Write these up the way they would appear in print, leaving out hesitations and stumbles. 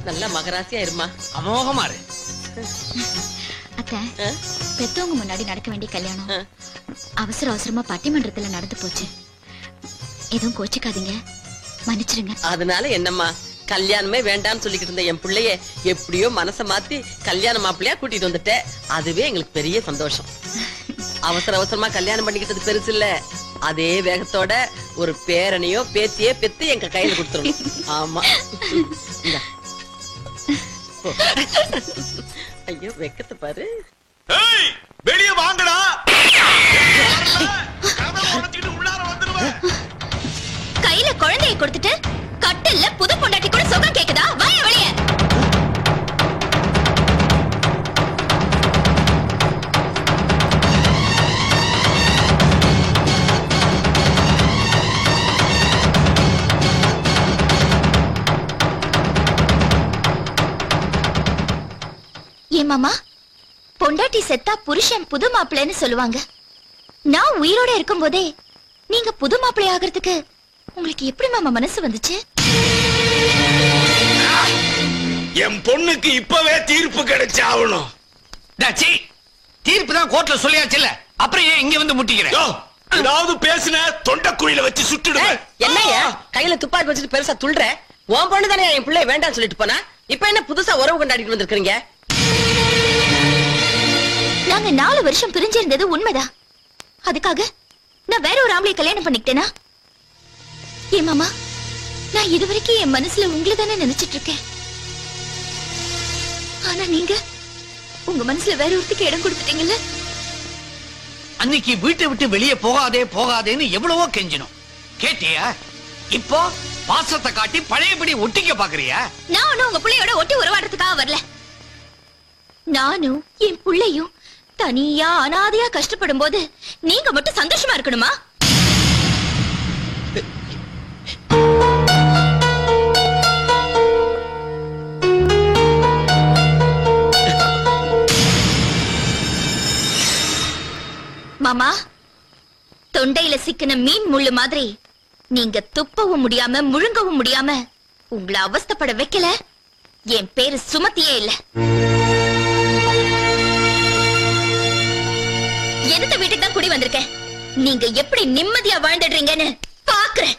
நல்ல மகராசியா இருமா. அமோகமா இரு. அத்தை, பெத்தவங்க முன்னாடி நடக்க வேண்டிய கல்யாணம் அவசர அவசரமா பட்டிமன்றத்துல நடந்து போச்சு. எதுவும் கோச்சிக்காதீங்க, மன்னிச்சிருங்க. அதனால என்னம்மா, கல்யாணமே வேண்டாம்னு சொல்லிக்கிட்டு இருந்த என் பிள்ளைய எப்படியோ மனச மாத்தி கல்யாண மாப்பிள்ளையா கூட்டிட்டு வந்துட்டேன். அதுவே எங்களுக்கு பெரிய சந்தோஷம். அவசர அவசரமா கல்யாணம் பண்ணிக்கிட்டது பெருசு இல்ல, அதே வேகத்தோட ஒரு பேரனையோ பேத்தியோ பெத்து எங்க கையில கொடுத்துடணும். ஆமா. ஐயோ வெக்கத்தை பாரு. வெளிய வாங்கடா. கையில குழந்தையை கொடுத்துட்டு கட்டில்ல புது பொண்டாட்டி கூட சுகம் கேக்குதா? வாய வெளிய. ஏன் மாமா, பொண்டாட்டி செத்தா புருஷன் புது மாப்பிள்ளைன்னு சொல்லுவாங்க. நான் உயிரோட இருக்கும் போதே நீங்க புது மாப்பிள்ளை ஆகிறதுக்கு உங்களுக்கு எப்படி மாமா மனசு வந்துச்சு? என் பொண்ணுக்கு இப்பவே தீர்ப்பு கிடைச்சாகணும். தீர்ப்பு தான் கோர்ட்ல சொல்லியாச்சுல்ல, அப்புறம் ஏன் இங்க வந்து முட்டிக்கிறேன்? ஏதாவது பேசுன தொண்டக்குழியில வச்சு சுட்டுடுவேன். என்னையா கையில துப்பாக்கி வச்சுட்டு பெருசா துள்ற? உன் பொண்ணு தானே என் பிள்ளை வேண்டாம்னு சொல்லிட்டு போனா, இப்ப என்ன புதுசா உறவு கொண்டாடிட்டு வந்திருக்கீங்க? நாங்க 4 வருஷம் பிரிஞ்சிருந்தது உண்மைதான். அதுக்காக நான் வேற ஒரு ஆம்பளை கல்யாணம் பண்ணிக்கிட்டேனா? ஏன் மாமா, நான் இதுவரைக்கும் என் மனசுல உங்களை தானே நினைச்சிட்டு இருக்கேன். ஆனா நீங்க உங்க மனசுல வேற ஒருத்துக்கு இடம் கொடுத்துட்டீங்கல்ல. அன்னைக்கு வீட்டை விட்டு வெளியே போகாதே போகாதேன்னு எவ்வளவோ கெஞ்சினோம், கேட்டியா? இப்போ பாசத்தை காட்டி பழையபடி ஒட்டிக்க பாக்குறியா? நான் ஒன்னும் உங்க பிள்ளையோட ஒட்டி உறவாடுறதுக்காக வரல. நானும் என் பிள்ளையும் தனியா அனாதையா கஷ்டப்படும் போது நீங்க மட்டும் சந்தோஷமா இருக்கணுமா? மாமா, தொண்டையில சிக்கின மீன் முள்ளு மாதிரி நீங்க துப்பவும் முடியாம முழுங்கவும் முடியாம உங்களை அவஸ்தைப்பட வைக்கல. என் பேரு சுமத்தியே இல்ல. எந்த வீட்டுக்கு தான் குடி வந்திருக்கேன். நீங்க எப்படி நிம்மதியா வாழ்ந்துடுறீங்கன்னு பாக்குறேன்.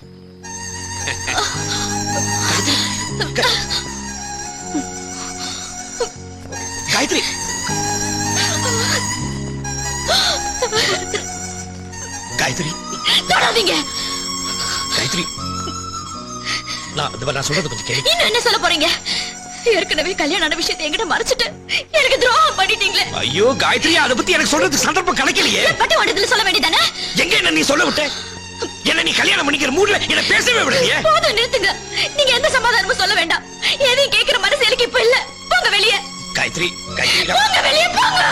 காயத்ரி, காயத்ரி தொடாதீங்க. காயத்ரி, நான் சொல்றது கொஞ்சம் கேளு. இன்னும் என்ன சொல்ல போறீங்க? ஏற்கனவே கல்யாண விஷயத்தை என்கிட்ட மறைச்சிட்டு எனக்கு துரோகம் பண்ணிட்டீங்களே. ஐயோ காயத்ரி, அத பத்தி எனக்கு சொல்றதுக்கு சந்தர்ப்பம் கிடைக்கலையே. பட்டு வாண்டத்துல சொல்ல வேண்டியதானே? எங்க என்ன நீ சொல்ல விட்ட? என்ன நீ கல்யாணம் பண்ணிக்கிற மூட்ல என்ன பேசவே விடலையே. போதும், நிறுத்துங்க. நீங்க எந்த சமாதானமும் சொல்ல வேண்டாம். எதையும் கேக்குற மனசு எனக்கு இப்ப இல்ல. போங்க வெளியே. காயத்ரி, காயத்ரி, போங்க வெளியே, போங்க.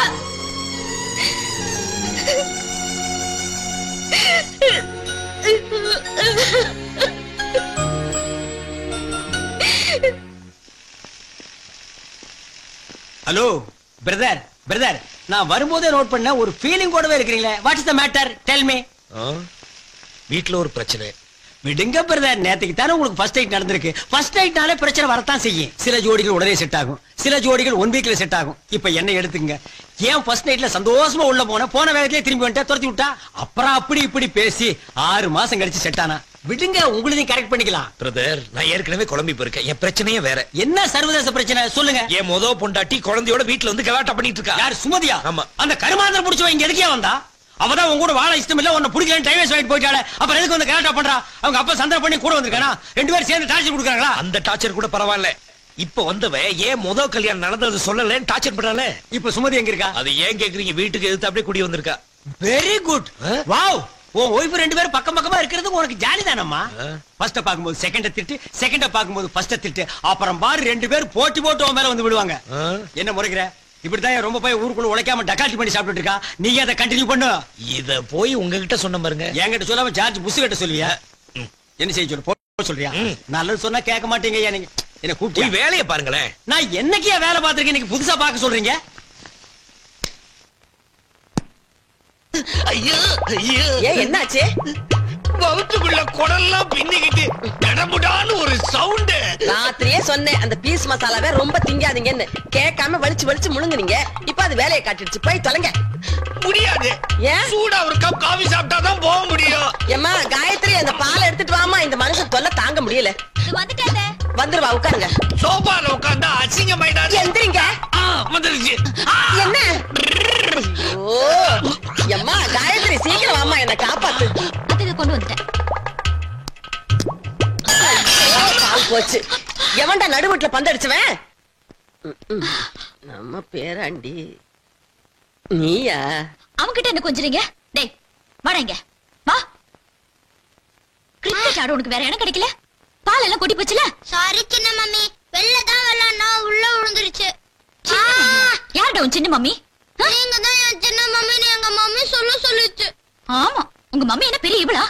ஹலோ பிரதர், பிரதர், நான் வரும்போதே நோட் பண்ண ஒரு ஃபீலிங் கூடவே இருக்கிறீங்களே. What is the matter? Tell me. வீட்ல ஒரு பிரச்சனை. விடுங்க பிரதர், நேத்துக்கு தானே உங்களுக்கு ஃபர்ஸ்ட் நைட் நடந்திருக்கு. ஃபர்ஸ்ட் நைட்னாலே பிரச்சனை வரத்தான் செய்யும். சில ஜோடிகள் உடனே செட் ஆகும், சில ஜோடிகள் 1 வீக்ல செட் ஆகும். இப்ப என்ன எடுத்துங்க, ஏன் ஃபர்ஸ்ட் நைட்ல சந்தோஷமா உள்ள போன வேகத்திலே திரும்பி வந்துட்டா, துரத்தி விட்டா, அப்புறம் அப்படி இப்படி பேசி 6 மாசம் கழிச்சு செட் ஆனா. விடுங்க, உங்களையும் கரெக்ட் பண்ணிக்கலாம். பிரதர், நான் ஏற்கனவே குழம்பி போயிருக்கேன். என் பிரச்சனையே வேற. என்ன சர்வதேச பிரச்சனை சொல்லுங்க. என் மொத பொண்டாட்டி குழந்தையோட வீட்டுல வந்து கலாட்டா பண்ணிட்டு இருக்கா. யார்? சுமதியா? ஆமா. அந்த கருமாந்திரம் புடிச்சவ இங்க எதுக்கே வந்தா? அவதான் உங்க கூட வாழ இஷ்டம் இல்ல, உன்னை பிடிக்கலன்னு டைவர்ஸ் வாங்கிட்டு போயிட்டாளே, அப்புறம் எதுக்கு வந்து கலாட்டா பண்றா? அவங்க அப்பா சந்தர்ப்பம் பண்ணி கூட வந்திருக்கானா? 2 பேரும் சேர்ந்து டார்ச்சர் கொடுக்குறாங்களா? அந்த டார்ச்சர் கூட பரவாயில்ல. இப்ப வந்தவ ஏன் முத கல்யாணம் நடந்தது சொல்லலன்னு டார்ச்சர் பண்றாளே. இப்ப சுமதி எங்க இருக்கா? அது ஏன் கேக்குறீங்க? வீட்டுக்கு எதிர்த்து அப்படியே குடி வந்திருக்கா. Very good. வாவ், உன் ஒய்ஃப் 2 பேரும் பக்கம் பக்கமா இருக்கிறது உனக்கு ஜாலி தானம்மா? ஃபர்ஸ்ட பாக்கும்போது செகண்ட திட்டு, செகண்ட பாக்கும்போது ஃபர்ஸ்ட திட்டு, அப்புறம் பாரு 2 பேரும் போட்டி போட்டு உன் மேல வந்து விடுவாங்க. என்ன முறைக்கிற? இப்படிதான் ரொம்ப போய் ஊருக்குள்ள உழைக்காம டக்கால்ட்டி பண்ணி சாப்பிட்டு இருக்கா. நீங்க அதை கண்டினியூ பண்ணு. இத போய் உங்ககிட்ட சொன்ன பாருங்க. என்கிட்ட சொல்லாம ஜார்ஜ் புஷ் கிட்ட சொல்லுவியா? என்ன செய்ய சொல்லு? போ சொல்றியா? நல்லது சொன்னா கேட்க மாட்டீங்க. நீங்க என்ன கூப்பிட்டு வேலையை பாருங்களேன். நான் என்னைக்கே வேலை பார்த்திருக்கேன், நீங்க புதுசா பார்க்க சொல்றீங்க? ஐயோ ஐயோ, ஏன் என்னாச்சு? வவுத்துக்குள்ள குடல்லாம் பின்னிக்கிட்டு கடமுடான்னு ஒரு சவுண்ட். ராத்திரியே சொன்னேன் அந்த பீஸ் மசாலாவை ரொம்ப திங்காதீங்கன்னு. கேட்காம வலிச்சு வலிச்சு முழுங்குனீங்க. இப்ப அது வேலையை காட்டிடுச்சு. போய் தொலைங்க. முடியாது. ஏன்? சூடா ஒரு கப் காபி சாப்பிட்டாதான் போக முடியும். ஏம்மா காயத்ரி அந்த பாலை எடுத்துட்டு வாமா. இந்த மனுஷன் தொல்லை தாங்க முடியல. வந்துருவா உட்காருங்க. சோபால உட்கார்ந்தா அசிங்கமாயிடாது. எந்திரிங்க. வந்துருச்சு. என்ன? ஓ எம்மா காயத்ரி சீக்கிரம் வாமா என்ன காப்பாத்து. அதுக்கு கொண்டு வந்துட்டேன். கால் போச்சு. எவன்டா நடுவுட்ல பந்தடிச்சவன்? நம்ம பேராண்டி நீயா? அவன்கிட்ட என்ன கொஞ்சறீங்க? டேய் வாடா இங்க வா. கிரிக்கெட் ஆட உனக்கு வேற இடம் கிடைக்கல? பால் எல்லாம் கொட்டி போச்சுல? சாரி சின்ன மம்மி, வெளில தான் விளையாடுனா உள்ள விழுந்துருச்சு. யாருடா உன் சின்ன மம்மி? நீங்க தான் என் சின்ன மம்மின்னு எங்க மம்மி சொல்லுச்சு. ஆமா உங்க மம்மி என்ன பெரிய இவளா?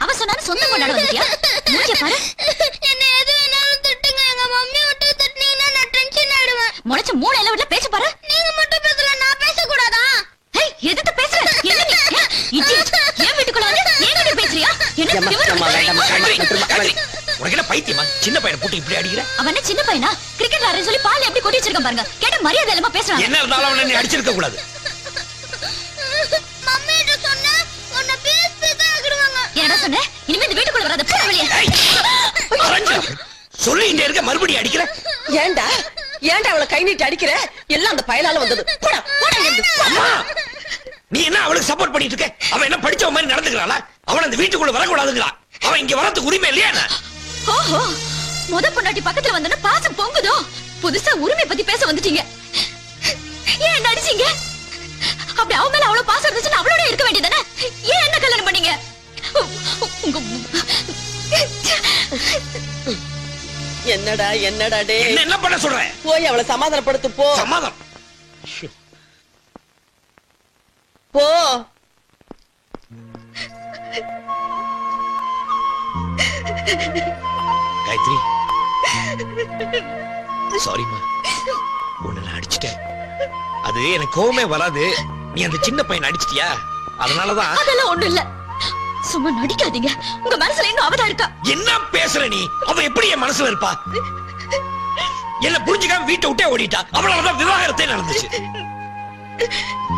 அவ சொன்னாலும் சொந்த கொண்டாட வந்துட்டியா? மூஞ்சிய பாரு. என்ன எது வேணாலும் திட்டுங்க, எங்க மம்மி விட்டு திட்டுனீங்கன்னா நான் டென்ஷன் ஆயிடுவேன். முளைச்ச மூணு எல்லாம் விட பேச்சு பாரு. நீங்க மட்டும் பேசல, நான் பேசக்கூடாதா? ஹேய் எதுக்கு பேசுற? என்ன நீ? இடியட். ஏன் வீட்டுக்குள்ள வந்து ஏன் பேசுறியா? என்ன ஏம்மா, திமிரு? ஏம்மா, வேண்டாம்மா, காயத்ரி, உனக்கு என்ன பைத்தியமா? சின்ன பையனை போட்டு இப்படி அடிக்கிற? அவன் என்ன சின்ன பையனா? கிரிக்கெட் விளையாடுறேன்னு சொல்லி பால் எப்படி கொட்டி வச்சிருக்கான் பாருங்க. கேட்ட மரியாதை இல்லாம பேசுறான். என்ன இருந்தாலும் அவனை நீ அடிச்சிருக்க கூடாது. மம்மி கிட்ட சொன்னா உன்னை பீஸ் ஆக்கிடுவாங்க. என்னடா சொன்ன? இனிமே இந்த வீட்டுக்குள்ள வராத. போ வெளிய. சொல்லிட்டே இருக்க மறுபடியும் அடிக்கிற. ஏன்டா ஏன்டா அவளை கை நீட்டி அடிக்கிற? எல்லாம் அந்த பயலால வந்தது. போடா போடா இங்கிருந்து. அம்மா, நீ என்ன அவளுக்கு சப்போர்ட் பண்ணிட்டு இருக்க? அவன் என்ன படிச்சவ மாதிரி நடந்துக்கிறாளா? அவன் அந்த வீட்டுக்குள்ள வரக்கூடாதுங்களா? அவன் இங்க வரதுக்கு உரிமை இல்லையா என்ன? ஓஹோ முத பொண்டாட்டி பக்கத்துல வந்தோன்னா பாசம் பொங்குதோ? புதுசா உரிமை பத்தி பேச வந்துட்டீங்க. ஏன் என்ன அடிச்சீங்க? அப்படி அவன் மேல அவ்வளவு பாசம் இருந்துச்சுன்னா அவளோட இருக்க வேண்டியதானே? ஏன் என்ன கல்யாணம் பண்ணீங்க? என்னடா என்னடா டே? என்ன பண்ண சொல்ற? போய் அவளை சமாதானப்படுத்து போ. சமாதானம். போ. காயத்ரி, சாரிமா, உன்னை நான் அடிச்சிட்டேன். அது எனக்கு கோவமே வராது. நீ அந்த சின்ன பையனை அடிச்சிட்டியா? அதனாலதான். அதெல்லாம் ஒண்ணு இல்ல. சும்மா நடிக்காதீங்க. உங்க மனசுல இன்னும் அவதான் இருக்கா. என்ன பேசுற நீ? அவ எப்படி என் மனசுல இருப்பா? என்ன புரிஞ்சுக்காம வீட்டை விட்டே ஓடிட்டா. அவளாலதான் விவாகரத்தே நடந்துச்சு.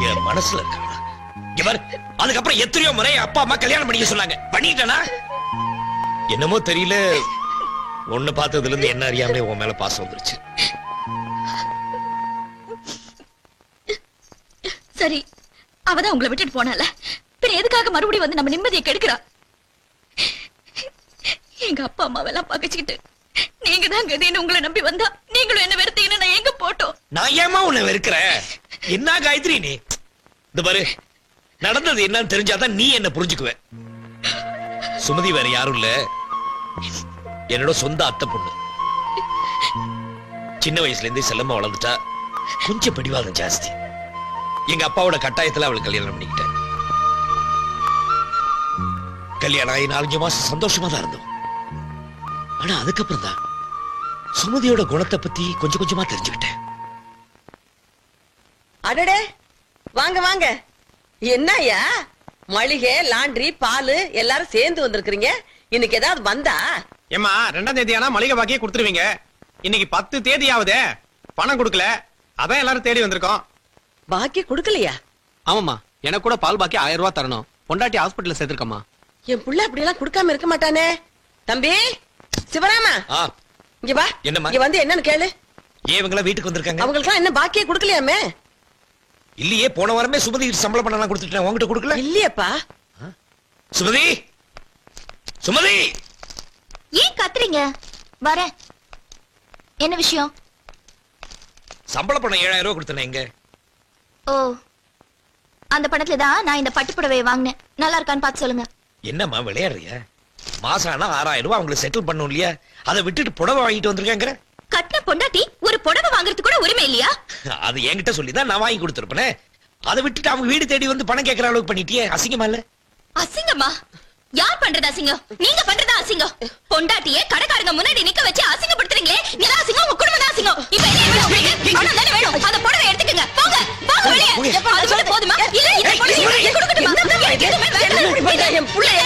என் மனசுல இருக்கா இவர். அதுக்கப்புறம் எத்தனையோ முறை அப்பா அம்மா கல்யாணம் பண்ணிக்க சொன்னாங்க. பண்ணிட்டனா? என்னமோ தெரியல, ஒண்ணு பார்த்ததுல இருந்து என்ன அறியாமலே உன் மேல பாசம் வந்துருச்சு. சரி அவதான் உங்களை விட்டுட்டு போனால, பின்ன எதுக்காக மறுபடியும் வந்து நம்ம நிம்மதியை கெடுக்கிறா? எங்க அப்பா அம்மாவெல்லாம் பகைச்சுக்கிட்டு நீங்க தான் கதின்னு உங்களை நம்பி வந்தா நீங்களும் என்ன வெறுத்தீங்கன்னு நான் எங்க போட்டோம்? நான் ஏமா உன்னை வெறுக்கிறேன்? என்ன காயத்ரி நீ? இந்த பாரு, நடந்தது என்னன்னு தெரிஞ்சாதான் நீ என்ன புரிஞ்சுக்குவ. சுமதி வேற யாரும் இல்ல, என்னோட சொந்த அத்தை பொண்ணு. சின்ன வயசுல இருந்தே செல்லமா வளர்ந்துட்டா. கொஞ்சம் பிடிவாதம் ஜாஸ்தி. எங்க அப்பாவோட கட்டாயத்துல அவளுக்கு கல்யாணம் பண்ணிக்கிட்டேன். கல்யாணம் ஆகி 4-5 மாசம் சந்தோஷமா தான் இருந்தோம். ஆனா அதுக்கப்புறம் தான் சுமதியோட குணத்தை பத்தி கொஞ்சம் கொஞ்சமா தெரிஞ்சுக்கிட்டேன். அடடே வாங்க வாங்க. என்னய்யா மளிகை லாண்டரி பால் எல்லாரும் சேர்ந்து வந்திருக்கீங்க. இன்னைக்கு ஏதாவது வந்தா? ஏமா 2ஆம் தேதி ஆனா மளிகை பாக்கியே கொடுத்துருவீங்க. இன்னைக்கு 10 தேதி ஆகுதே, பணம் கொடுக்கல. அதான் எல்லாரும் தேடி வந்திருக்கோம். பாக்கி கொடுக்கலையா? ஆமாமா, எனக்கு கூட பால் பாக்கி 1000 ரூபாய் தரணும். பொண்டாட்டி ஹாஸ்பிடல்ல சேர்த்திருக்கமா. என் புள்ள அப்படி எல்லாம் கொடுக்காம இருக்க மாட்டானே. தம்பி சிவராமா, ஆ, இங்க வா. என்னம்மா? இங்க வந்து என்னன்னு கேளு. ஏன் இவங்கள வீட்டுக்கு வந்திருக்காங்க? அவங்களுக்கு என்ன பாக்கியே கொடுக்கலையாமே? இல்லையே, போன வாரமே சுமதி சம்பளம் பண்ணலாம் கொடுத்துட்டேன். உங்ககிட்ட கொடுக்கல? இல்லையப்பா. சுமதி, சுமதி, ஏன் கத்துறீங்க? வரேன். என்ன விஷயம்? சம்பள பணம் 7000 ரூபாய் கொடுத்தேன். எங்க? ஓ அந்த பணத்துல தான் நான் இந்த பட்டு புடவையை வாங்கினேன். நல்லா இருக்கான்னு பார்த்து சொல்லுங்க. என்னம்மா விளையாடுறியா? மாசம் ஆனா 6000 ரூபாய் அவங்களுக்கு செட்டில் பண்ணும் இல்லையா? அதை விட்டுட்டு புடவை வாங்கிட்டு வந்திருக்காங்க. கட்டின பொண்டாட்டி ஒரு புடவை வாங்குறதுக்கு கூட உரிமை இல்லையா? அது என்கிட்ட சொல்லிதான் நான் வாங்கி கொடுத்திருப்பேனே. அதை விட்டுட்டு அவங்க வீடு தேடி வந்து பணம் கேட்கற அளவுக்கு பண்ணிட்டியே. அசிங்கமா இல்ல? அசிங்கமா? யார் பண்றது அசிங்கம்? நீங்க பண்றதா அசிங்கம். பொண்டாட்டியே கடைக்காரங்க முன்னாடி நிக்க வச்சு அசிங்கப்படுத்துறீங்களே, நீங்க அசிங்கம், உங்க குடும்பம் தான் அசிங்கம். இப்ப என்ன வேணும் உங்களுக்கு? பணம் தானே வேணும். அந்த புடவை எடுத்துக்கங்க. போங்க போங்க வெளிய. அது மட்டும் போதுமா? இல்ல இந்த புடவை கொடுக்கட்டுமா? எதுவுமே வேண்டாம். என் புள்ளைய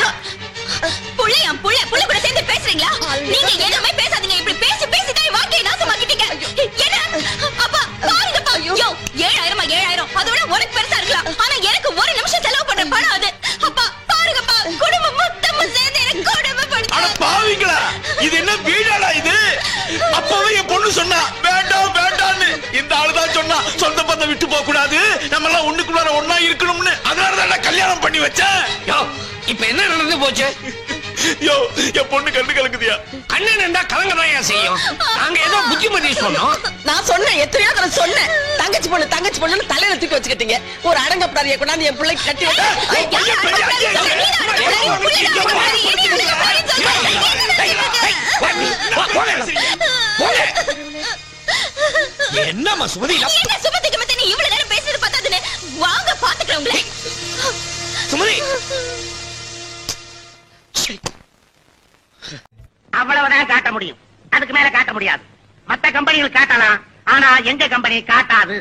பந்தம் விட்டு போக கூடாது, நம்ம எல்லாம் ஒண்ணுக்குள்ளார ஒண்ணா இருக்கணும்னு அதனாலதான் கல்யாணம் பண்ணி வச்சேன். இப்ப என்ன நடந்து போச்சு? யோ, என் பொண்ணு கண்ணு கலக்குதியா? அண்ணன் இருந்தா கலங்கதான் செய்யும். நாங்க ஏதோ புத்திமதி சொன்னோம். நான் சொன்னேன், எத்தனையோ தடவை சொன்னேன். தங்கச்சி பொண்ணு தலையில தூக்கி வச்சுக்கிட்டீங்க. ஒரு அடங்கப்படாரிய கொண்டாந்து என் பிள்ளைக்கு கட்டி என்னம்மா சுமதி? என்ன சுமதிக்கு மத்த நீ இவ்வளவு நேரம் பேசிட்டு பார்த்தாதுன்னு வாங்க பாத்துக்கிறேன் உங்களை. சுமதி அவ்வளவுதான் காட்ட முடியும், அதுக்கு மேல காட்ட முடியாது. மத்த கம்பெனிகள் காட்டலாம், ஆனா எங்க கம்பெனி காட்டாது.